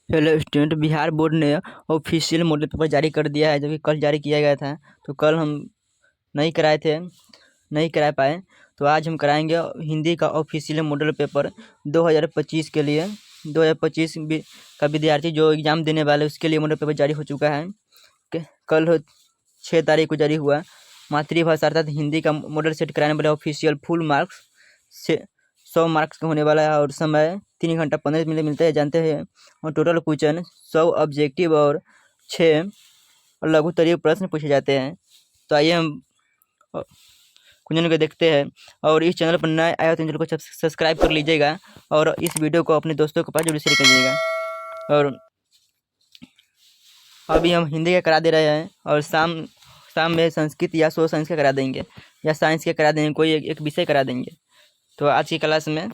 Hello student, Bihar board ने official model paper जारी कर दिया है, जो कि कल जारी किया गया था। तो कल हम नहीं कराए थे, नहीं करा पाए। तो आज हम कराएंगे हिंदी का ऑफिशियल मॉडल पेपर 2025 के लिए। 2025 का विद्यार्थी जो एग्ज़ाम देने वाले उसके लिए मॉडल पेपर जारी हो चुका है। कल 6 तारीख को जारी हुआ। मातृभाषा अर्थात हिंदी का मॉडल सेट कराने वाले ऑफिशियल फुल मार्क्स से 100 मार्क्स का होने वाला है और समय 3 घंटा 15 मिनट मिलते हैं, जानते हैं। और टोटल क्वेश्चन 100 ऑब्जेक्टिव और 6 लघु उत्तरीय प्रश्न पूछे जाते हैं। तो आइए हम क्वेश्चन को देखते हैं। और इस चैनल पर नए आए हो तो चैनल को सब्सक्राइब कर लीजिएगा और इस वीडियो को अपने दोस्तों के पास जरूर शेयर करिएगा। और अभी हम हिंदी का करा दे रहे हैं और शाम शाम में संस्कृत या सोशल साइंस का करा देंगे या साइंस का करा देंगे, कोई एक विषय करा देंगे। तो आज की क्लास में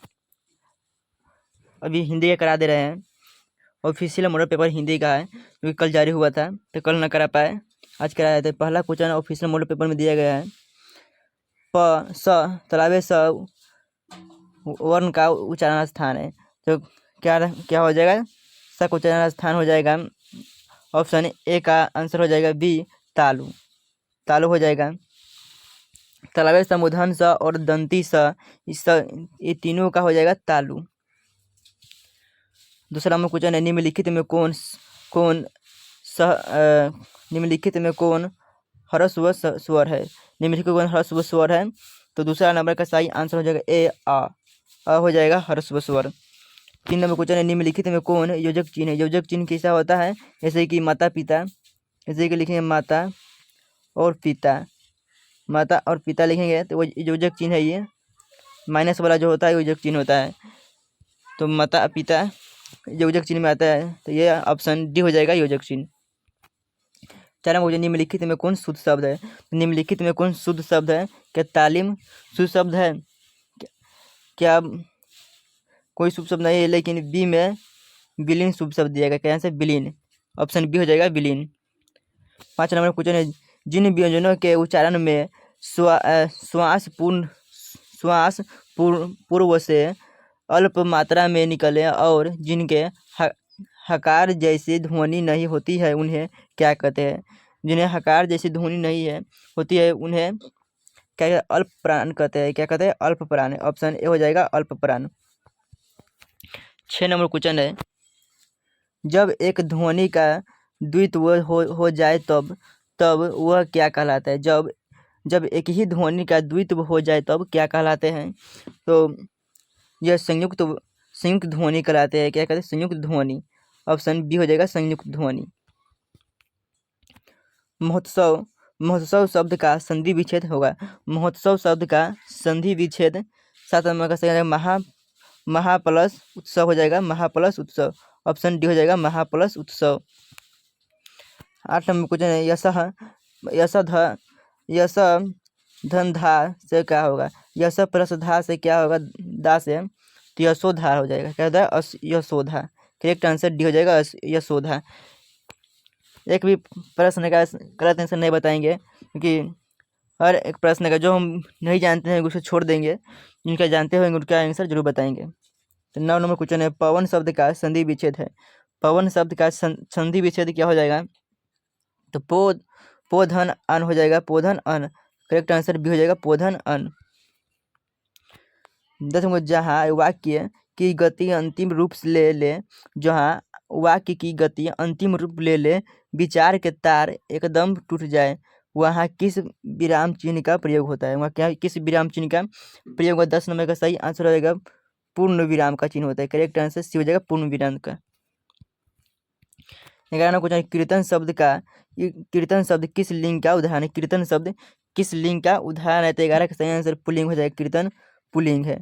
अभी हिंदी का करा दे रहे हैं। ऑफिशियल मॉडल पेपर हिंदी का है क्योंकि कल जारी हुआ था, तो कल न करा पाए, आज कराया था। पहला क्वेश्चन ऑफिशियल मॉडल पेपर में दिया गया है। प स तालाबे स वर्ण का उच्चारण स्थान है, तो क्या हो जाएगा? स का उच्चारण स्थान हो जाएगा। ऑप्शन ए का आंसर हो जाएगा बी, तालु। तालु हो जाएगा। तालाबे स मूर्धन स और दंती स, ये तीनों का हो जाएगा तालु। दूसरा में क्वेश्चन है, निम्नलिखित में निम्नलिखित में कौन ह्रस्व स्वर है? निम्नलिखित कौन ह्रस्व स्वर है? तो दूसरा नंबर का सही आंसर हो जाएगा ए, आ हो जाएगा ह्रस्व स्वर। 3 नंबर क्वेश्चन है, निम्नलिखित में कौन योजक चिन्ह है? योजक चिन्ह कैसा होता है? जैसे कि माता पिता, जैसे कि लिखेंगे माता और पिता, माता और पिता लिखेंगे तो वो योजक चिन्ह है। ये माइनस वाला जो होता है योजक चिन्ह होता है। तो माता पिता योजक चिन्ह में आता है, तो ये ऑप्शन डी हो जाएगा योजक चिन्ह। 4 नंबर क्वेश्चन, निम्नलिखित में कौन शुद्ध शब्द है? निम्नलिखित में कौन शुद्ध शब्द है? क्या तालीम शुद्ध शब्द है? क्या कोई शुभ शब्द नहीं है, लेकिन बी में विलीन शुभ शब्द दिया गया। क्या से विलीन, ऑप्शन बी हो जाएगा विलीन। 5 नंबर क्वेश्चन है, जिन व्यंजनों के उच्चारण में श्वास पूर्व से अल्प मात्रा में निकले और जिनके हकार जैसी ध्वनि नहीं होती है उन्हें क्या कहते हैं? जिन्हें हकार जैसी ध्वनि नहीं है होती है उन्हें क्या कहते हैं? अल्प प्राण कहते हैं। क्या कहते हैं? अल्प प्राण। ऑप्शन ए हो जाएगा अल्प प्राण। 6 नंबर क्वेश्चन है, जब एक ध्वनि का द्वित्व हो जाए तब वह क्या कहलाता है? जब एक ही ध्वनि का द्वित्व हो जाए तब क्या कहलाते हैं? तो यह संयुक्त ध्वनि कहलाते हैं। क्या कहते हैं? संयुक्त ध्वनि। ऑप्शन बी हो जाएगा संयुक्त ध्वनि। महोत्सव शब्द का संधि विच्छेद होगा। महोत्सव शब्द का संधि विच्छेद 7 नंबर का सही है महा प्लस उत्सव हो जाएगा। महा प्लस उत्सव, ऑप्शन डी हो जाएगा महा प्लस उत्सव। 8 नंबर क्वेश्चन है, यश धन धा से क्या होगा? यश प्लस धा से क्या होगा? दा से तो यशोधा हो जाएगा। क्या होता है? यशोधा। करेक्ट आंसर डी हो जाएगा यशोधा। एक भी प्रश्न का गलत आंसर नहीं बताएंगे, क्योंकि हर एक प्रश्न का जो हम नहीं जानते हैं उसे छोड़ देंगे, जिनका जानते होंगे उनका आंसर जरूर बताएंगे। तो 9 नंबर क्वेश्चन है, पवन शब्द का संधि विच्छेद है। पवन शब्द का संधि विच्छेद क्या हो जाएगा? तो पोधन अन हो जाएगा। पोधन अन, करेक्ट आंसर बी हो जाएगा पोधन अन। 10 नंबर, जहाँ वाक्य की गति अंतिम रूप ले जहाँ वाक्य की गति अंतिम रूप ले विचार के तार एकदम टूट जाए, वहाँ किस विराम चिन्ह का प्रयोग होता है? वहाँ क्या किस विराम चिन्ह का प्रयोग होगा? 10 नंबर का सही आंसर हो जाएगा पूर्ण विराम का चिन्ह होता है। करेक्ट आंसर सी हो जाएगा पूर्ण विराम का। 11 नंबर क्वेश्चन, कीर्तन शब्द किस लिंग का उदाहरण है? कीर्तन शब्द किस लिंग का उदाहरण है? तो 11 का सही आंसर पुल्लिंग हो जाएगा। कीर्तन पुल्लिंग है।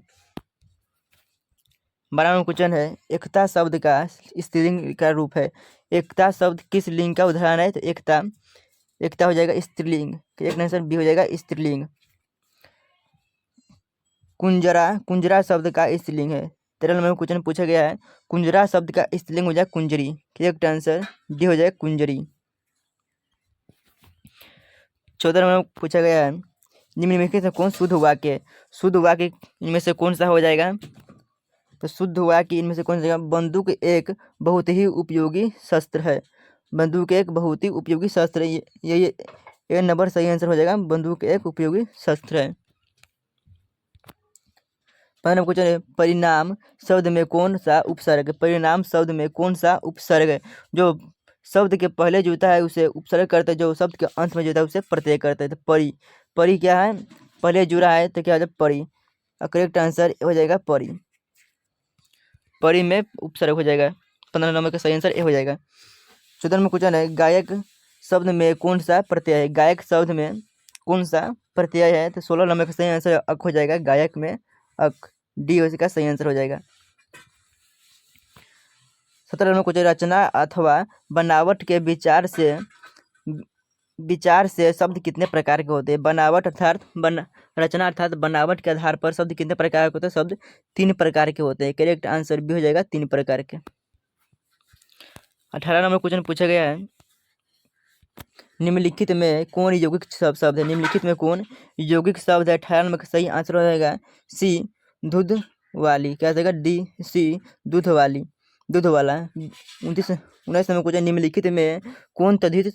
12 नंबर क्वेश्चन है, एकता शब्द का स्त्रीलिंग का रूप है। एकता शब्द किस लिंग का उदाहरण है? तो एकता हो जाएगा स्त्रीलिंग। एक आंसर बी हो जाएगा स्त्रीलिंग। कुंजरा शब्द का स्त्रीलिंग है। 13 नंबर क्वेश्चन पूछा गया है, कुंजरा शब्द का स्त्रीलिंग हो जाएगा कुंजरी। करेक्ट आंसर डी हो जाएगा कुंजरी। 14 नंबर पूछा गया है, निम्नलिखित में कौन शुद्ध वाक्य है? शुद्ध वाक्य इनमें से कौन सा हो जाएगा? तो शुद्ध हुआ कि इनमें से कौन सा बंदूक एक बहुत ही उपयोगी शस्त्र है। बंदूक एक बहुत ही उपयोगी शस्त्र है। ये नंबर सही आंसर हो जाएगा, बंदूक एक उपयोगी शस्त्र है। 15 क्वेश्चन है, परिणाम शब्द में कौन सा उपसर्ग? परिणाम शब्द में कौन सा उपसर्ग है? जो शब्द के पहले जुड़ता है उसे उपसर्ग करते हैं, जो शब्द के अंत में जुड़ता है उसे प्रत्यय करते हैं। तो परी, परी क्या है? पहले जुड़ा है तो क्या हो जाएगा? परी। करेक्ट आंसर हो जाएगा परी। परी में उपसर्ग हो जाएगा। 15 नंबर का सही आंसर ए हो जाएगा। 14 में क्वेश्चन है, गायक शब्द में कौन सा प्रत्यय है? गायक शब्द में कौन सा प्रत्यय है? तो 16 नंबर का सही आंसर अक हो जाएगा। गायक में अक, डी का सही आंसर हो जाएगा। 17 नंबर क्वेश्चन, रचना अथवा बनावट के विचार से शब्द कितने प्रकार के होते हैं? बनावट अर्थात रचना अर्थात बनावट के आधार पर शब्द कितने प्रकार के होते हैं? शब्द 3 प्रकार के होते हैं। करेक्ट आंसर भी हो जाएगा 3 प्रकार के। 18 नंबर क्वेश्चन पूछा गया है, निम्नलिखित में कौन यौगिक शब्द है? निम्नलिखित में कौन यौगिक शब्द है? 18 नंबर का सही आंसर हो जाएगा सी, दूध वाली। क्या हो जाएगा? डी सी, दूध वाली, दूध वाला। 19 नंबर क्वेश्चन, निम्नलिखित में कौन तद्धित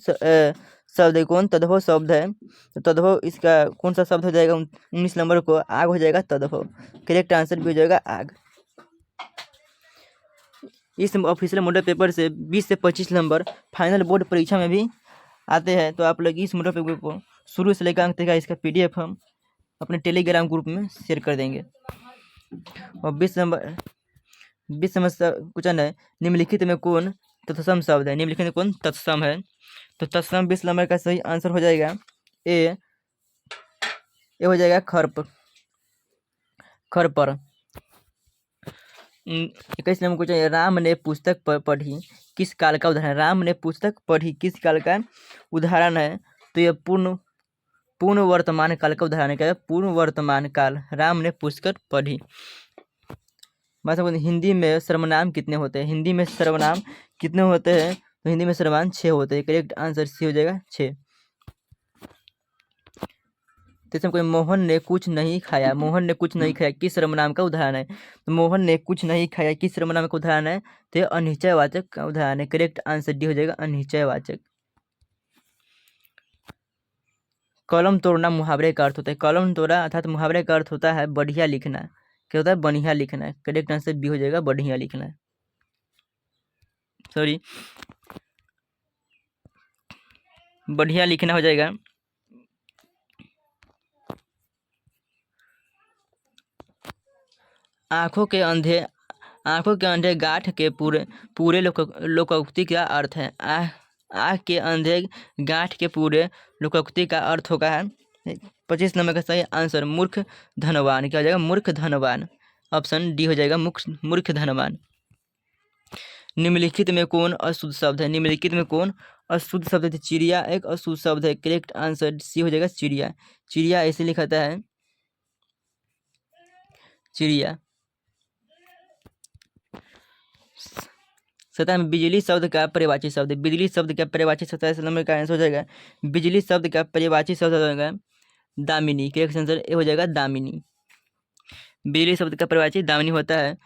शब्द है? कौन तद्भव शब्द है? तो तद्भव इसका कौन सा शब्द हो जाएगा? 19 नंबर को आग हो जाएगा तद्भव। करेक्ट आंसर भी हो जाएगा आग। इस ऑफिशियल मॉडल पेपर से 20 से 25 नंबर फाइनल बोर्ड परीक्षा में भी आते हैं। तो आप लोग इस मॉडल पेपर को शुरू से लेकर अंत तक का इसका PDF हम अपने टेलीग्राम ग्रुप में शेयर कर देंगे। और 20 नंबर क्वेश्चन है, निम्नलिखित में कौन तत्सम शब्द है? निम्नलिखित में कौन तत्सम है? तो तत्सम 20 नंबर का सही आंसर हो जाएगा ए हो जाएगा खर पर। 21 नंबर क्वेश्चन, राम ने पुस्तक पढ़ी किस काल का उदाहरण है? राम ने पुस्तक पढ़ी किस काल का उदाहरण है? तो यह पूर्ण वर्तमान काल का उदाहरण है। क्या है? पूर्ण वर्तमान काल। राम ने पुस्तक पढ़ी। मतलब हिंदी में सर्वनाम कितने होते हैं? हिंदी में सर्वनाम कितने होते हैं? तो हिंदी में सर्वनाम 6 होते हैं। करेक्ट आंसर सी हो जाएगा 6। तो कोई मोहन ने कुछ नहीं खाया। मोहन ने कुछ नहीं खाया किस सर्वनाम का उदाहरण है? तो मोहन ने कुछ नहीं खाया किस सर्वनाम का उदाहरण है? तो अनिश्चयवाचक का उदाहरण है। करेक्ट आंसर डी हो जाएगा अनिश्चयवाचक। कलम तोड़ना मुहावरे का अर्थ होता है। कलम तोड़ा अर्थात मुहावरे का अर्थ होता है बढ़िया लिखना। क्या होता है? बढ़िया लिखना है। करेक्ट आंसर बी हो जाएगा बढ़िया लिखना है। सॉरी, बढ़िया लिखना हो जाएगा। आंखों के अंधे गांठ के पूरे लोकोक्ति का अर्थ है। आँख के अंधे गांठ के पूरे लोकोक्ति का अर्थ होगा है 25 नंबर का सही आंसर मूर्ख धनवान। क्या हो जाएगा? मूर्ख धनवान। ऑप्शन डी हो जाएगा मूर्ख धनवान। निम्नलिखित में कौन अशुद्ध शब्द है? निम्नलिखित में कौन अशुद्ध शब्द है? चिड़िया एक अशुद्ध शब्द है। करेक्ट आंसर सी हो जाएगा चिड़िया। चिड़िया ऐसे लिखा है चिड़िया। 17 में बिजली शब्द का परिवाची शब्द। बिजली शब्द का परिवाची 27 नंबर का आंसर हो जाएगा बिजली शब्द का परिवाची शब्द हो जाएगा दामिनी। करेक्ट आंसर ए हो जाएगा दामिनी। बिजली शब्द का परिवाची दामिनी होता है।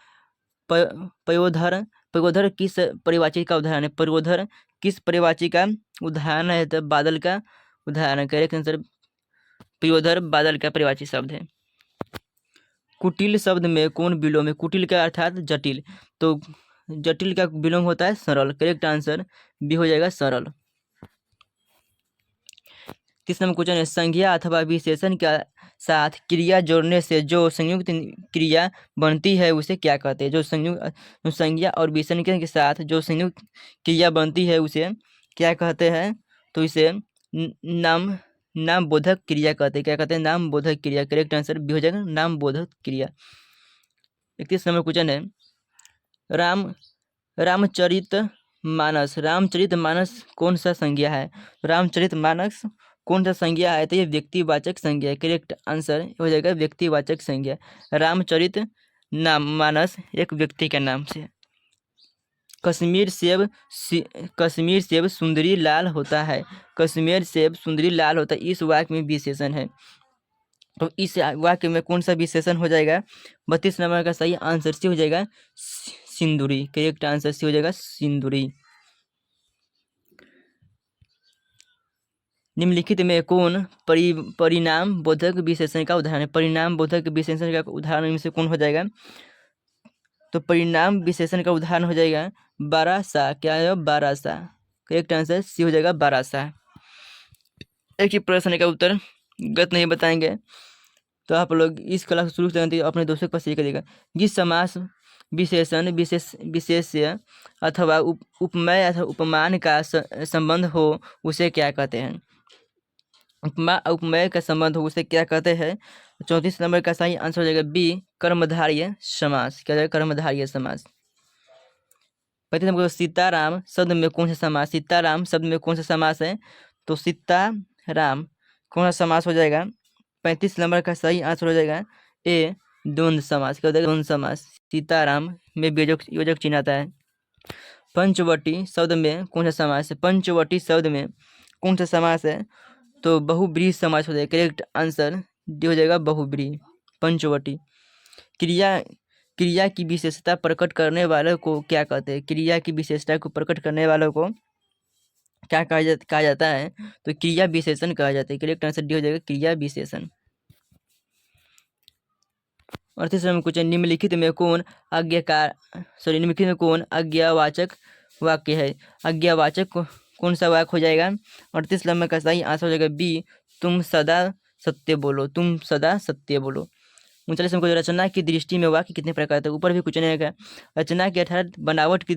पयोधर किस परिवाची का उदाहरण है? पयोधर किस परिवाची का उदाहरण है? तो बादल का उदाहरण है। करेक्ट आंसर पयोधर बादल का परिवाची शब्द है। कुटिल शब्द में कौन विलोम है? कुटिल का अर्थात जटिल। तो जटिल का विलोम होता है सरल। करेक्ट आंसर बी हो जाएगा सरल। 30 नंबर क्वेश्चन है, संज्ञा अथवा विशेषण के साथ क्रिया जोड़ने से जो संयुक्त क्रिया बनती है उसे क्या कहते हैं? जो संज्ञा और विशेषण के साथ जो संयुक्त क्रिया बनती है उसे क्या कहते हैं? तो इसे नाम बोधक क्रिया कहते हैं। क्या कहते हैं? नाम बोधक क्रिया। करेक्ट आंसर बी हो जाएगा नाम बोधक क्रिया। 31 नंबर क्वेश्चन है, रामचरित मानस कौन सा संज्ञा है? रामचरित मानस कौन सा संज्ञा है? तो ये व्यक्तिवाचक संज्ञा है। करेक्ट आंसर हो जाएगा व्यक्तिवाचक संज्ञा। रामचरित मानस एक व्यक्ति का नाम से। कश्मीर सेब सुंदरी लाल होता है। कश्मीर सेब सुंदरी लाल होता है इस वाक्य में विशेषण है। तो इस वाक्य में कौन सा विशेषण हो जाएगा? 32 नंबर का सही आंसर सी हो जाएगा सिंदूरी। करेक्ट आंसर सी हो जाएगा सिंदूरी। निम्नलिखित में कौन परिणाम बोधक विशेषण का उदाहरण है? परिणाम बोधक विशेषण का उदाहरण इनमें से कौन हो जाएगा? तो परिणाम विशेषण का उदाहरण हो जाएगा बारासा। क्या है? बारासा। करेक्ट आंसर सी हो जाएगा बारासा। एक ही प्रश्न का उत्तर गलत नहीं बताएंगे तो आप लोग इस क्लास को शुरू करते अपने दोस्तों के पास ये करिएगा। जिस समास विशेषण विशेष्य अथवा उपमेय अथवा उपमान का संबंध हो उसे क्या कहते हैं? उपमा उपमेय का संबंध हो उसे क्या कहते हैं? 34 नंबर का सही आंसर हो जाएगा बी, कर्मधारय समास। क्या जाएगा? कर्मधारय समास। 35 नंबर सीताराम शब्द में कौन सा समास? सीताराम शब्द में कौन सा समास है? तो सीताराम कौन सा समास हो जाएगा? 35 नंबर का सही आंसर हो जाएगा ए, द्वंद्व समास। क्या हो जाएगा? द्वंद्व समास। सीताराम में योजक चिन्ह आता है। पंचवटी शब्द में कौन सा समास है? पंचवटी शब्द में कौन सा समास है? तो बहुब्रीहि समास हो जाएगा। करेक्ट आंसर डी हो जाएगा बहुब्रीहि। पंचवटी। क्रिया की विशेषता प्रकट करने वालों को क्या कहते हैं? क्रिया की विशेषता को प्रकट करने वालों को क्या कहा जाता है? तो क्रिया विशेषण कहा जाता है। करेक्ट आंसर डी हो जाएगा क्रिया विशेषण। और तीसरा में कुछ निम्नलिखित में कौन निम्नलिखित में कौन आज्ञावाचक वाक्य है? आज्ञावाचक कौन सा वाक्य हो जाएगा? 38 नंबर का सही आंसर हो जाएगा बी, तुम सदा सत्य बोलो। तुम सदा सत्य बोलो। 39 नंबर को रचना की दृष्टि में वाक्य कितने प्रकार थे? ऊपर भी कुछ नहीं है। रचना के अर्थात बनावट की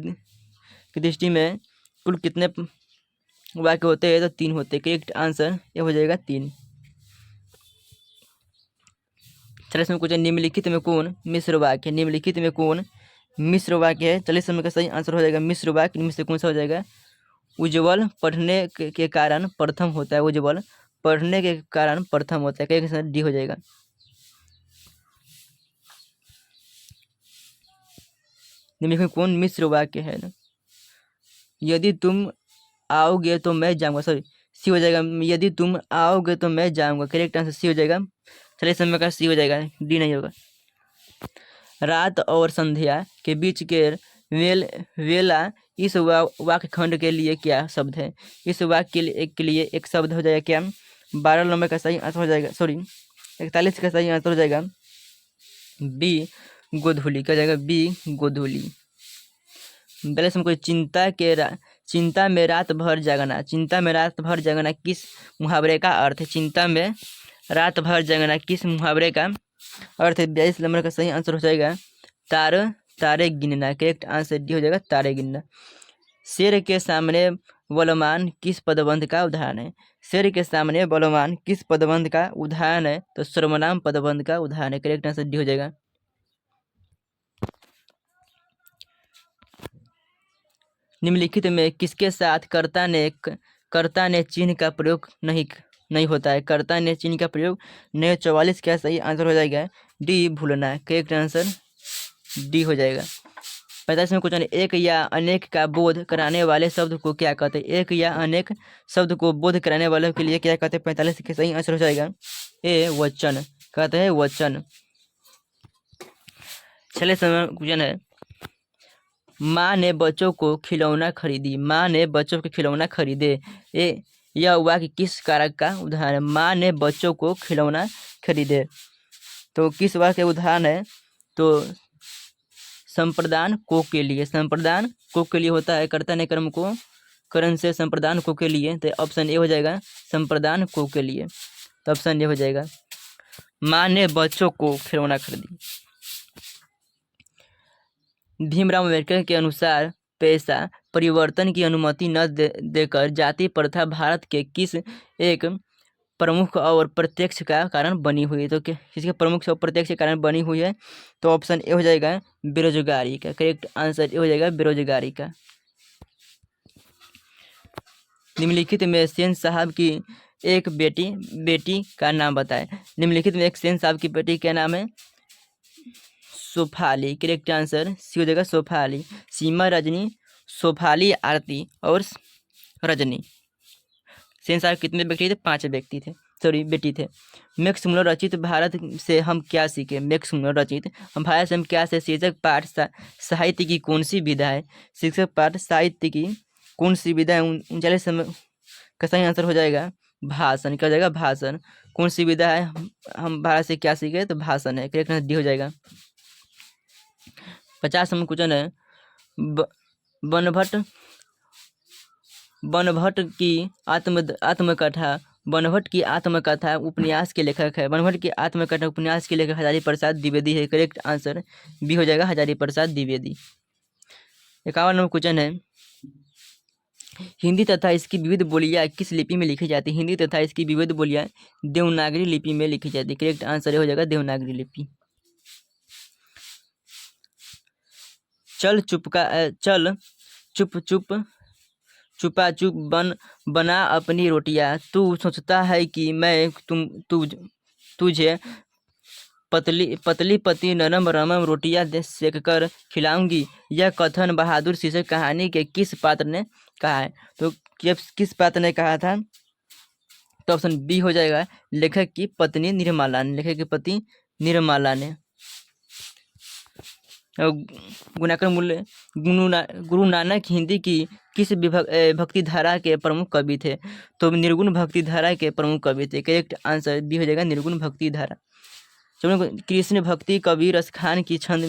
दृष्टि में कुल कितने वाक्य होते हैं? तो 3 होते हैं। करेक्ट आंसर ये हो जाएगा 3। 40 में कुछ निम्नलिखित में कौन मिश्र वाक्य है? निम्नलिखित में कौन मिश्र वाक्य है? 40 नंबर का सही आंसर हो जाएगा मिश्र वाक्य। इनमें से कौन सा हो जाएगा? उज्ज्वल पढ़ने के कारण प्रथम होता है। उज्ज्वल पढ़ने के कारण प्रथम होता है। करेक्ट आंसर डी हो जाएगा। निम्नलिखित में कौन मिश्र वाक्य है? यदि तुम आओगे तो मैं जाऊंगा। सॉरी, सी हो जाएगा। यदि तुम आओगे तो मैं जाऊंगा। करेक्ट आंसर सी हो जाएगा। 40 नंबर का सी हो जाएगा, डी नहीं होगा। रात और संध्या के बीच के वेला इस वाक्य खंड के लिए क्या शब्द है? इस वाक्य के लिए एक शब्द हो जाएगा क्या? 12 नंबर का सही आंसर हो जाएगा, सॉरी 41 का सही आंसर हो जाएगा बी, गोधूली। क्या जाएगा? बी, गोधूली। 42 में कोई चिंता में रात भर जागना। चिंता में रात भर जागना किस मुहावरे का अर्थ है? चिंता में रात भर जागना किस मुहावरे का अर्थ है? 42 नंबर का सही आंसर हो जाएगा तारे गिनना। करेक्ट आंसर डी हो जाएगा तारे गिनना। शेर के सामने बलवान किस पदबंध का उदाहरण है? शेर के सामने बलवान किस पदबंध का उदाहरण है? तो सर्वनाम पदबंध का उदाहरण है। करेक्ट आंसर डी हो जाएगा। निम्नलिखित में किसके साथ कर्ता ने चिन्ह का प्रयोग नहीं होता है? कर्ता ने चिन्ह का प्रयोग नहीं। 44 का सही आंसर हो जाएगा डी, भूलना। करेक्ट आंसर डी हो जाएगा। 45 में क्वेश्चन, एक या अनेक का बोध कराने वाले शब्द को क्या कहते हैं? एक या अनेक शब्द को बोध कराने वाले के लिए क्या कहते हैं? 45 का सही आंसर हो जाएगा ए, वचन। कहते हैं वचन। 46 में क्वेश्चन है, माँ ने बच्चों को खिलौना खरीदी। माँ ने बच्चों को खिलौना खरीदे। यह वाक्य किस कारक का उदाहरण है? माँ ने बच्चों को खिलौना खरीदे। तो किस वाक्य का उदाहरण है? तो संप्रदान को के लिए। संप्रदान को के लिए होता है। कर्ता ने कर्म को करण से संप्रदान को के लिए। तो ऑप्शन ए हो जाएगा संप्रदान को के लिए। तो ऑप्शन ए हो जाएगा। माँ ने बच्चों को खिलौना खरीदी। भीमराव अम्बेडकर के अनुसार पैसा परिवर्तन की अनुमति न देकर जाति प्रथा भारत के किस एक प्रमुख और प्रत्यक्ष का कारण बनी हुई है? तो किसके प्रमुख और प्रत्यक्ष कारण बनी हुई है? तो ऑप्शन ए हो जाएगा बेरोजगारी का। करेक्ट आंसर ए हो जाएगा बेरोजगारी का। निम्नलिखित में सेन साहब की एक बेटी का नाम बताएं। निम्नलिखित में एक सेन साहब की बेटी का नाम है सोफाली। करेक्ट आंसर सी हो जाएगा सोफाली। सीमा, रजनी, सोफाली, आरती और रजनी। सेन साहब कितने व्यक्ति थे? 5 व्यक्ति थे। बेटी थे। मैक्समुलर रचित भारत से हम क्या सीखे। मैक्समुलर रचित हम भारत से हम क्या से शीर्षक पाठ साहित्य की कौन सी विधा है। शीर्षक पाठ साहित्य की कौन सी विधा है। 39 समय का सही आंसर हो जाएगा भाषण। क्या हो जाएगा भाषण। कौन सी विधा है हम भारत से क्या सीखे तो भाषण है। करेक्ट आंसर डी हो जाएगा। 50 नंबर क्वेश्चन है बनभट्ट की आत्मकथा बनभट्ट की आत्मकथा उपन्यास के लेखक है। बनभट्ट की आत्मकथा उपन्यास के लेखक हजारी प्रसाद द्विवेदी है। करेक्ट आंसर बी हो जाएगा हजारी प्रसाद द्विवेदी। 51 नंबर क्वेश्चन है हिंदी तथा इसकी विविध बोलियां किस लिपि में लिखी जाती है। हिंदी तथा इसकी विविध बोलियां देवनागरी लिपि में लिखी जाती है। करेक्ट आंसर हो जाएगा देवनागरी लिपि। चल चुपा चुप बना अपनी रोटियां। तू सोचता है कि मैं तुझे पतली पतली नरम रमम रोटियां सेक कर खिलाऊंगी। यह कथन बहादुर शीर्षक कहानी के किस पात्र ने कहा है। तो किस पात्र ने कहा था तो ऑप्शन बी हो जाएगा लेखक की पत्नी निर्मला ने। लेखक की पत्नी निर्मला ने। गुणाकर मूल्य गुरु नानक हिंदी की किस भक्ति धारा के प्रमुख कवि थे। तो निर्गुण भक्ति धारा के प्रमुख कवि थे। करेक्ट आंसर बी हो जाएगा निर्गुण भक्ति धारा। कृष्ण भक्ति कवि रसखान की छंद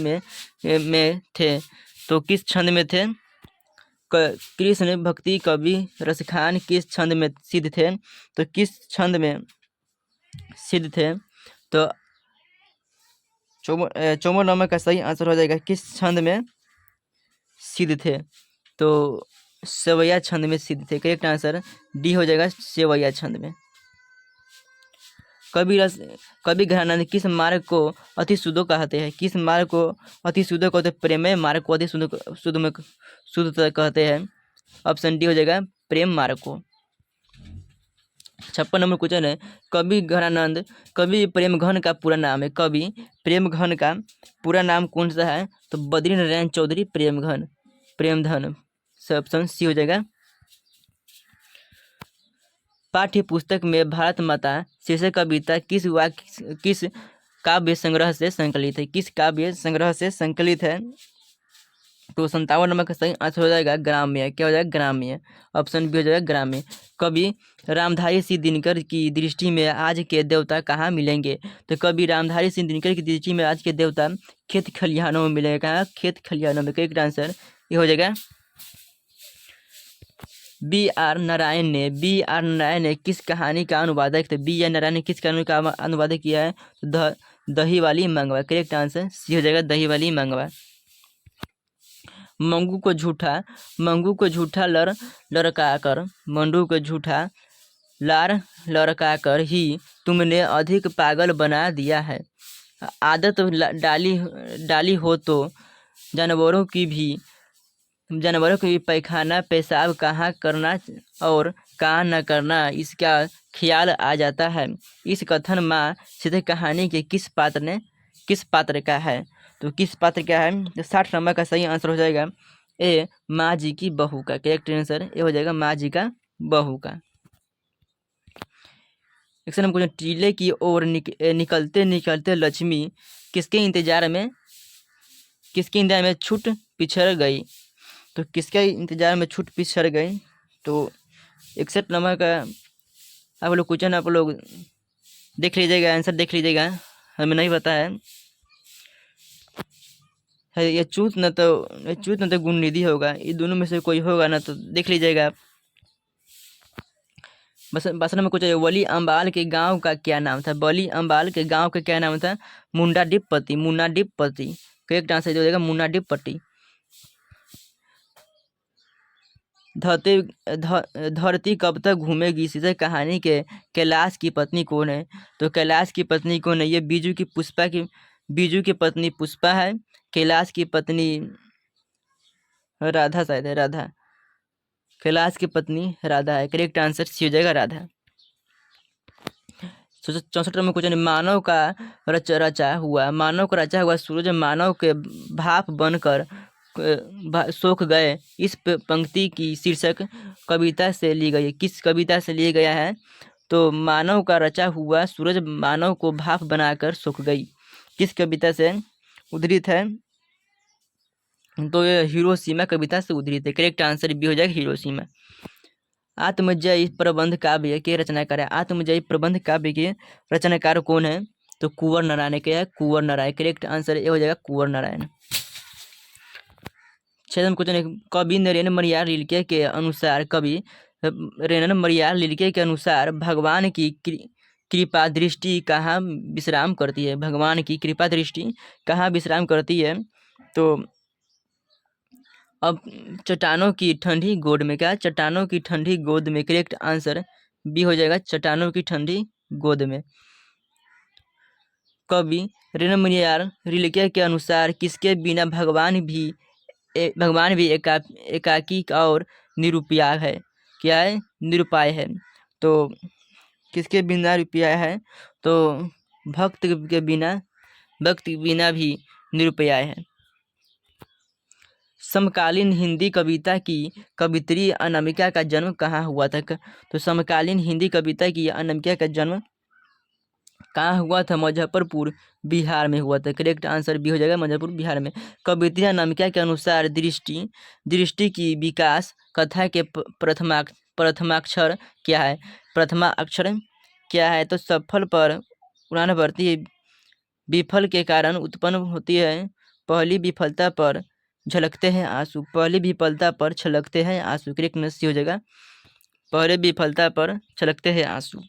में थे। तो किस छंद में थे। कृष्ण भक्ति कवि रसखान किस छंद में सिद्ध थे। तो किस छंद में सिद्ध थे तो 54 नंबर का सही आंसर हो जाएगा किस छंद में सिद्ध थे। तो सेवैया छंद में सिद्ध थे। करेक्ट आंसर डी हो जाएगा सेवैया छंद में। कवि घराना किस मार्ग को अति शुद्धो कहते हैं। किस मार्ग को अति शुद्धो कहते हैं। प्रेमय मार्ग को अति शुद्ध कहते हैं। ऑप्शन डी हो जाएगा प्रेम मार्ग को। 56 नंबर क्वेश्चन है कवि घनानंद कवि प्रेमघन का पूरा नाम है। कवि प्रेमघन का पूरा नाम कौन सा है। तो बद्री नारायण चौधरी प्रेमधन। ऑप्शन सी हो जाएगा। पाठ्य पुस्तक में भारत माता शीर्षक कविता किस काव्य संग्रह से संकलित है। किस काव्य संग्रह से संकलित है। तो 57 नंबर का सही आंसर हो जाएगा ग्राम्य। क्या हो जाएगा ग्राम्य। ऑप्शन बी हो जाएगा ग्राम्य। कवि रामधारी सिंह दिनकर की दृष्टि में आज के देवता कहाँ मिलेंगे। तो कवि रामधारी सिंह दिनकर की दृष्टि में आज के देवता खेत खलिहानों में मिलेंगे। कहाँ खेत खलिहानों में। करेक्ट आंसर ये हो जाएगा। बी आर नारायण ने किस कहानी का अनुवादक थे। बी आर नारायण ने किस कहानी का अनुवादक किया है। तो दही वाली मंगवा। करेक्ट आंसर सी हो जाएगा दही वाली मंगवा। मंगू को झूठा लड़काकर मंडू को झूठा लार लड़काकर ही तुमने अधिक पागल बना दिया है। आदत डाली हो तो जानवरों की भी पैखाना पेशाब कहाँ करना और कहाँ न करना इसका ख्याल आ जाता है। इस कथन माँ सीधे कहानी के किस पात्र का है। तो किस पात्र का है। तो 60 नंबर का सही आंसर हो जाएगा ए माँ जी की बहू का। करेक्ट आंसर ये हो जाएगा माँ जी का बहू का। एक नंबर क्वेश्चन टीले की ओर निकलते लक्ष्मी किसके इंतजार में छूट पिछड़ गई। तो किसके इंतजार में छूट पिछड़ गई। तो 61 नंबर का आप लोग क्वेश्चन आप लोग देख लीजिएगा आंसर देख लीजिएगा हमें नहीं पता है। ये चूत न तो गुण निधि होगा। ये दोनों में से कोई होगा ना तो देख लीजिएगा आप। बस में कुछ वली अम्बाल के गांव का क्या नाम था। वली अम्बाल के गांव का क्या नाम था। मुंडा डिपपति। करेक्ट आंसर हो जाएगा मुन्ना डिपपति। धरती कब तक घूमेगी शीर्षक कहानी के कैलाश की पत्नी कौन है। तो कैलाश की पत्नी कौन है। ये बीजू की पत्नी पुष्पा है। कैलाश की पत्नी राधा शायद है राधा। कैलाश की पत्नी राधा है। करेक्ट आंसर सी हो जाएगा राधा। 64 में क्वेश्चन मानव का रचा हुआ सूरज मानव के भाप बनकर सोख गए। इस पंक्ति की शीर्षक कविता से ली गई है। किस कविता से लिया गया है। तो मानव का रचा हुआ सूरज मानव को भाप बनाकर सूख गई। किस कविता से उद्धृत है? तो ये हिरोशिमा कविता से उद्धृत है। करेक्ट आंसर बी हो जाएगा हिरोशिमा। आत्मजयी प्रबंध काव्य के रचनाकार है। आत्मजयी प्रबंध काव्य के रचनाकार कौन है? तो कुंवर नारायण। क्या है? कुंवर नारायण। करेक्ट आंसर ये हो जाएगा कुंवर नारायण। छठवां क्वेश्चन है, कवि नरेंद्र मरियार लिलके के अनुसार भगवान की कृपा दृष्टि कहाँ विश्राम करती है? भगवान की कृपा दृष्टि कहाँ विश्राम करती है? तो अब चट्टानों की ठंडी गोद में। क्या? चट्टानों की ठंडी गोद में। करेक्ट आंसर बी हो जाएगा चट्टानों की ठंडी गोद में। कवि नरेंद्र मरियार लिलके के अनुसार किसके बिना भगवान भी एकाकी और निरुपाय है? क्या है? निरुपाय है। तो किसके बिना निरुपाय है? तो भक्त के बिना भी निरुपाय है। समकालीन हिंदी कविता की कवियत्री अनामिका का जन्म कहाँ हुआ था? तो समकालीन हिंदी कविता की अनामिका का जन्म कहाँ हुआ था? मुजफ्फरपुर बिहार में हुआ था। करेक्ट आंसर बी हो जाएगा मुजफ्फरपुर बिहार में। कवियत्री अनामिका के अनुसार दृष्टि की विकास कथा के प्रथमाक्षर क्या है? प्रथमा अक्षर क्या है? तो सफल पर उड़ान भरती विफल के कारण उत्पन्न होती है। पहली विफलता पर झलकते हैं आंसू। पहली विफलता पर छलकते हैं आंसू। करेक्ट आंसर हो जाएगा पहले विफलता पर छलकते हैं आंसू।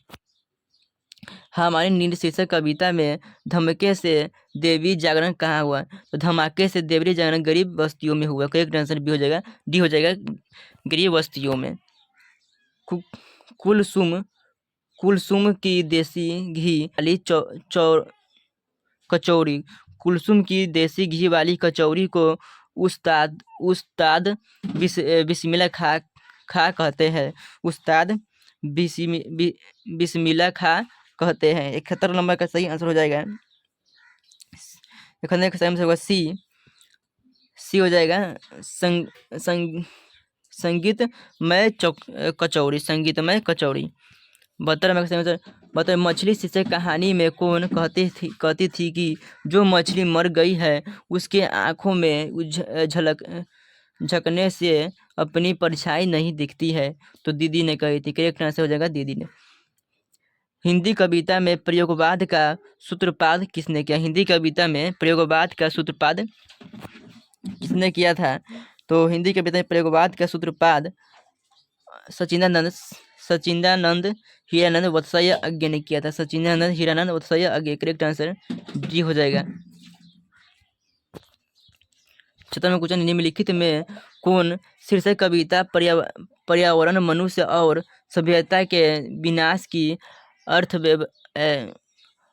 हमारी नींद शीर्षक कविता में धमके से देवी जागरण कहाँ हुआ? तो धमाके से देवी जागरण गरीब बस्तियों में हुआ। करेक्ट आंसर बी हो जाएगा डी हो जाएगा गरीब बस्तियों में। कुलसुम की देसी घी वाली कचौरी। कुलसुम की देसी घी वाली कचौरी को उस्ताद बिस्मिल्लाह खा कहते हैं। उस्ताद बिस्मिल्लाह खा कहते हैं। 71 नंबर का सही आंसर हो जाएगा। 71 का सही आंसर होगा सी हो जाएगा संगीतमय कचौड़ी। 72 नंबर का सही आंसर बताओ। मछली शीर्षक कहानी में कौन कहती थी कि जो मछली मर गई है उसके आंखों में झकने से अपनी परछाई नहीं दिखती है? तो दीदी ने कही थी। करेक्ट आंसर हो जाएगा दीदी ने। हिंदी कविता में प्रयोगवाद का सूत्रपात किसने किया? हिंदी कविता में प्रयोगवाद का सूत्रपात किसने किया था? तो हिंदी कविता में प्रयोगवाद का सूत्रपात सचिदानंद हीरानंद वत्सय अज्ञ ने किया था। Sachchidananda Hiranand Vatsyayan Agyeya. Correct answer D हो जाएगा। 76वां क्वेश्चन, निम्नलिखित में कौन शीर्षक कविता पर्यावरण मनुष्य और सभ्यता के विनाश की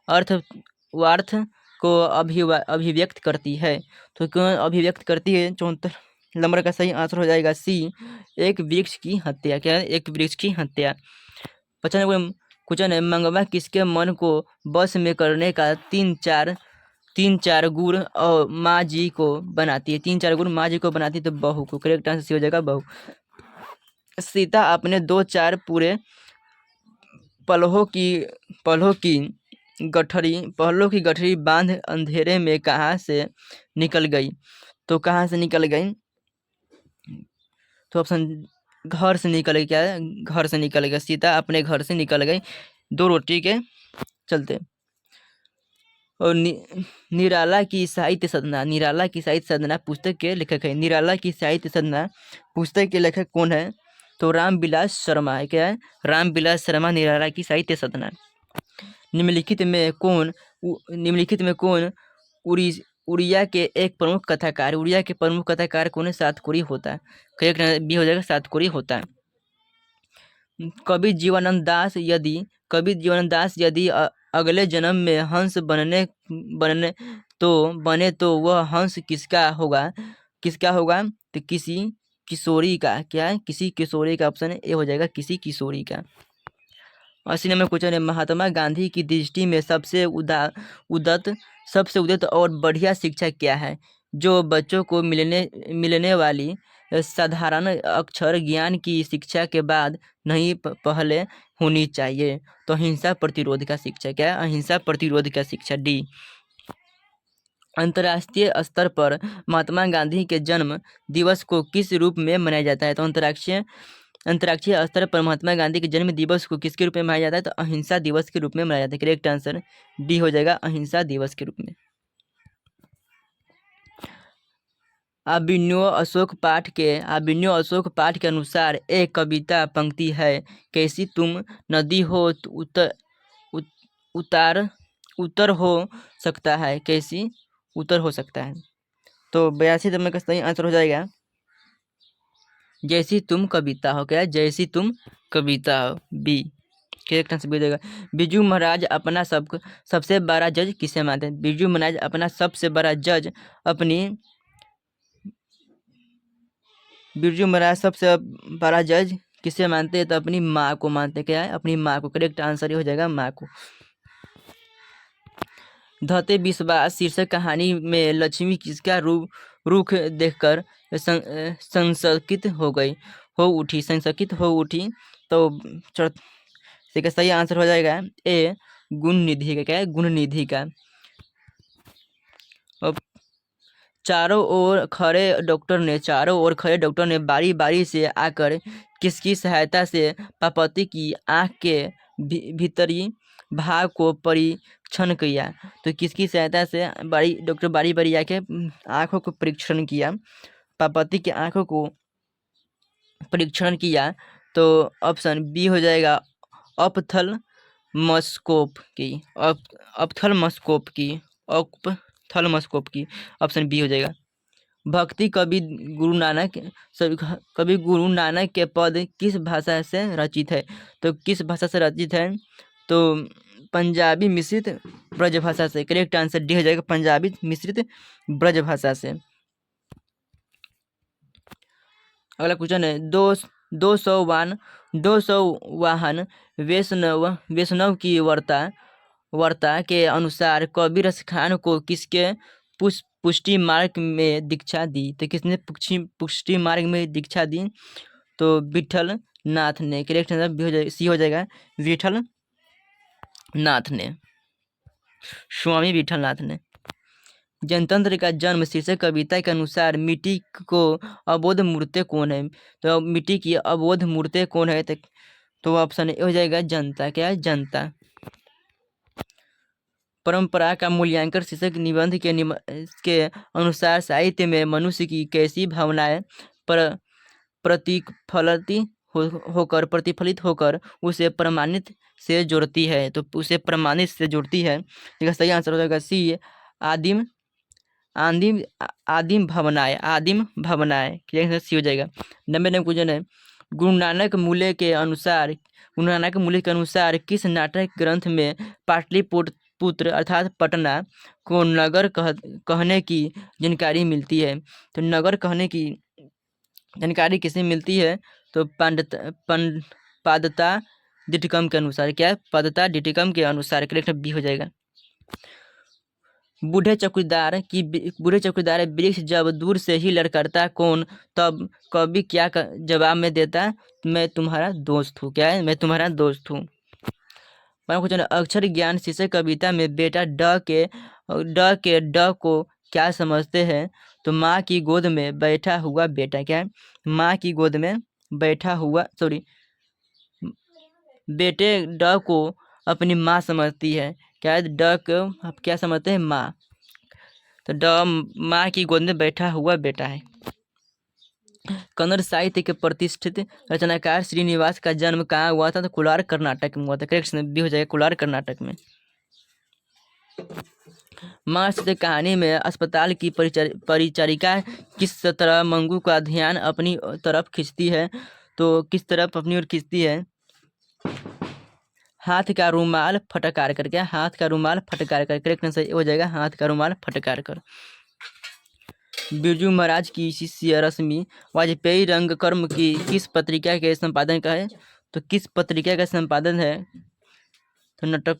अर्थवार्थ को अभिव्यक्त करती है? तो कौन अभिव्यक्त करती है? 74 नंबर का सही आंसर हो जाएगा सी एक वृक्ष की हत्या। क्या है? एक वृक्ष की हत्या। 95वां क्वेश्चन है, मंगवा किसके मन को बस में करने का तीन चार गुण और माँ जी को बनाती है? 3-4 गुण माँ जी को बनाती है तो बहू को। करेक्ट आंसर हो जाएगा बहू। सीता अपने 2-4 पूरे पलों की गठरी बांध अंधेरे में कहाँ से निकल गई? तो कहाँ से निकल गई? तो ऑप्शन घर से निकल गई। क्या है? घर से निकल गई। सीता अपने घर से निकल गई 2 रोटी के चलते। और निराला की साहित्य साधना पुस्तक के लेखक है। निराला की साहित्य साधना पुस्तक के लेखक कौन है? तो रामविलास शर्मा है। क्या है? रामविलास शर्मा निराला की साहित्य साधना। निम्नलिखित में कौन उड़िया के एक प्रमुख कथाकार? उड़िया के प्रमुख कथाकार कौन है? सातकोरी होता है। करेक्ट बी हो जाएगा सातकोरी होता है। कवि जीवानंद दास यदि अगले जन्म में हंस बने तो वह हंस किसका होगा? तो किसी किशोरी का। क्या है? किसी किशोरी का। ऑप्शन ए हो जाएगा किसी किशोरी का। 80 नंबर क्वेश्चन है, महात्मा गांधी की दृष्टि में सबसे उदात्त और बढ़िया शिक्षा क्या है जो बच्चों को मिलने वाली साधारण अक्षर ज्ञान की शिक्षा के बाद नहीं पहले होनी चाहिए। तो अहिंसा प्रतिरोध का शिक्षा, क्या है? अहिंसा प्रतिरोध का शिक्षा, डी। अंतर्राष्ट्रीय स्तर पर महात्मा गांधी के जन्म दिवस को किस रूप में मनाया जाता है? तो अंतर्राष्ट्रीय स्तर पर महात्मा गांधी के जन्म दिवस को किसके रूप में मनाया जाता है? तो अहिंसा दिवस के रूप में मनाया जाता है। करेक्ट आंसर डी हो जाएगा, अहिंसा दिवस के रूप में। अभिनव अशोक पाठ के अनुसार एक कविता पंक्ति है, कैसी तुम नदी हो तो उतर हो सकता है, कैसी उतर हो सकता है। तो 82 नंबर का सही आंसर हो जाएगा जैसी तुम कविता हो, क्या? जैसी तुम कविता हो, बी। करेक्ट आंसर भी हो जाएगा। बिरजू महाराज अपना सबसे बड़ा जज किसे मानते हैं? बिरजू महाराज अपना सबसे बड़ा जज बिरजू महाराज सबसे बड़ा जज किसे मानते हैं? तो अपनी माँ को मानते हैं। क्या है? अपनी माँ को। करेक्ट आंसर ये हो जाएगा, माँ को। धते विश्वास शीर्षक कहानी में लक्ष्मी किसका रुख देखकर संशकित हो उठी। तो इसका सही आंसर हो जाएगा ए, गुण निधि का। क्या है? गुण निधि का। अब चारों ओर खड़े डॉक्टर ने बारी बारी से आकर किसकी सहायता से पार्वती की आंख के भीतरी भाग को परीक्षण किया? तो किसकी सहायता से डॉक्टर बारी बारी आके आंखों को परीक्षण किया, पार्वती की आंखों को परीक्षण किया? तो ऑप्शन बी हो जाएगा, ऑप्थल्मोस्कोप की ऑप्शन बी हो जाएगा। भक्ति कवि गुरु नानक के पद किस भाषा से रचित है? तो किस भाषा से रचित है? तो पंजाबी मिश्रित ब्रज भाषा से। करेक्ट आंसर डी हो जाएगा, पंजाबी मिश्रित ब्रज भाषा से। अगला क्वेश्चन है, 200 वाहन वैष्णव की वार्ता के अनुसार कबीर खान को किसके पुष्टि मार्ग में दीक्षा दी? तो किसने पुष्टि मार्ग में दीक्षा दी? तो विठल नाथ ने। करेक्ट आंसर बी हो जाएगा, सी हो जाएगा, विठल नाथ ने, स्वामी विठल नाथ ने। जनतंत्र का जन्म शीर्षक कविता के अनुसार मिट्टी को अबोध मूर्ति कौन है? तो मिट्टी की अबोध मूर्ति कौन है? तो ऑप्शन ए हो जाएगा, जनता। क्या है? जनता। परंपरा का मूल्यांकन शीर्षक निबंध के अनुसार साहित्य में मनुष्य की कैसी भावनाएं प्रतिफलित होकर उसे प्रमाणित से जोड़ती है? तो उसे प्रमाणित से जोड़ती है। इसका सही आंसर हो जाएगा सी, आदिम भावनाएं। क्लियर सी हो जाएगा। 90 नंबर क्वेश्चन है, गुरु नानक मूल्य के अनुसार किस नाटक ग्रंथ में पाटलिपुत्र अर्थात पटना को नगर कहने की जानकारी मिलती है? तो नगर कहने की जानकारी किसे मिलती है? तो पादता डिटिकम के अनुसार। क्या है? पादता डिटिकम के अनुसार। करेक्ट बी हो जाएगा। बूढ़े चौकीदार वृक्ष जब दूर से ही लड़खड़ाता कौन, तब कवि क्या जवाब में देता? मैं तुम्हारा दोस्त हूँ। क्या है? मैं तुम्हारा दोस्त हूँ। क्वेश्चन, अक्षर ज्ञान शीर्षक कविता में बेटा ड को क्या समझते हैं? तो माँ की गोद में बैठा हुआ बेटा। क्या है? माँ की गोद में बैठा हुआ, बेटे ड को अपनी माँ समझती है। क्या है? ड को आप क्या समझते हैं? माँ। तो ड माँ की गोद में बैठा हुआ बेटा है। कन्नड़ साहित्य के प्रतिष्ठित रचनाकार श्रीनिवास का जन्म कहाँ हुआ था? तो कोलार कर्नाटक में हुआ था। करेक्ट भी हो जाएगा, कोलार कर्नाटक में। माँ से कहानी में अस्पताल की परिचारिका किस तरह मंगू का ध्यान अपनी तरफ खींचती है? तो किस तरफ अपनी ओर खींचती है? हाथ का रुमाल फटकार कर। क्या? हाथ का रुमाल फटकार कर। करेक्ट आंसर हो जाएगा, हाथ का रुमाल फटकार कर। बिरजू महाराज की शिष्य रश्मि वाजपेयी रंगकर्म की किस पत्रिका के संपादन का है? तो किस पत्रिका का संपादन है? तो नाटक।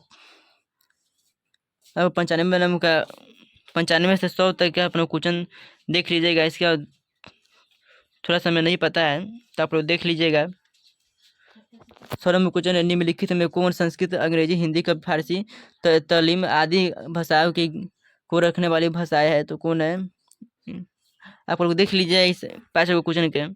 अब 95 नंबर का 95 से 100 तक का अपना क्वेश्चन देख लीजिएगा। इसका थोड़ा सा हमें नहीं पता है तो आप लोग देख लीजिएगा। 16वां क्वेश्चन है, निम्नलिखित में कौन संस्कृत, अंग्रेजी, हिंदी का फारसी तालीम आदि भाषाओं की को रखने वाली भाषाएं है, तो कौन है? आप लोग देख लीजिए इस 5 क्वेश्चन के।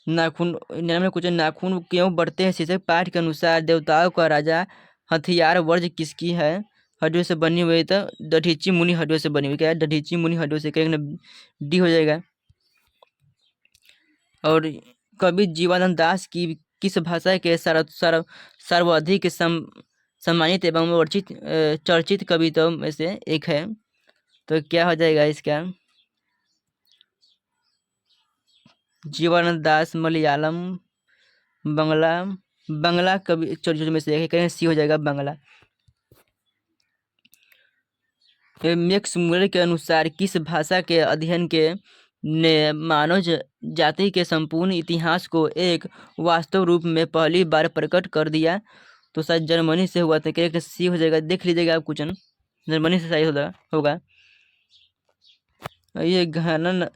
नाखून, 99 क्वेश्चन, नाखून क्यों बढ़ते हैं? शीर्षक पाठ के अनुसार देवताओं का राजा हथियार वर्ज किसकी है? हड्डियों से बनी हुई, तो दधीची मुनि हड्डियों से बनी हुई। क्या है? दधीची मुनि हड्डियों से, कहेंगे डी हो जाएगा। और कवि जीवानंद दास की किस भाषा के सर्वाधिक सम्मानित एवं चर्चित कविताओं में से एक है? तो क्या हो जाएगा इसका? जीवानंद दास मलयालम, बंगला, बंगला कवि चर्चित में से एक है, कहें सी हो जाएगा बंगला। मैक्स मुलर के अनुसार किस भाषा के अध्ययन के ने मानव जाति के संपूर्ण इतिहास को एक वास्तव रूप में पहली बार प्रकट कर दिया? तो शायद जर्मनी से हुआ था, क्या सी हो जाएगा। देख लीजिएगा आप क्वेश्चन, जर्मनी से सही होगा। ये घानन,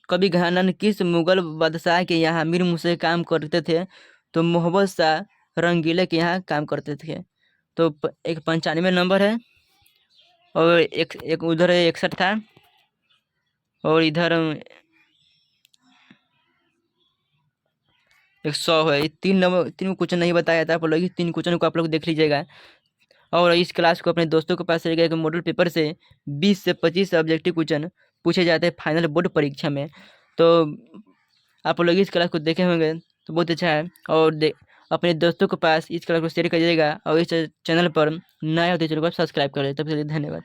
कभी घानन किस मुगल बादशाह के यहाँ मीर मुंशी काम करते थे? तो मोहम्मद शाह रंगीले के यहाँ काम करते थे। तो एक 95 नंबर है, और एक उधर 61 था, और इधर 100 है। 3 क्वेश्चन नहीं बताया था आप लोग, 3 क्वेश्चन को आप लोग देख लीजिएगा। और इस क्लास को अपने दोस्तों के पास रहेगा। एक मॉडल पेपर से 20 से 25 ऑब्जेक्टिव क्वेश्चन पूछे जाते हैं फाइनल बोर्ड परीक्षा में। तो आप लोग इस क्लास को देखे होंगे तो बहुत अच्छा है। और अपने दोस्तों के पास इस क्लास को शेयर करिएगा, और इस चैनल पर नया होते चैनल को सब्सक्राइब करें। तब के लिए धन्यवाद।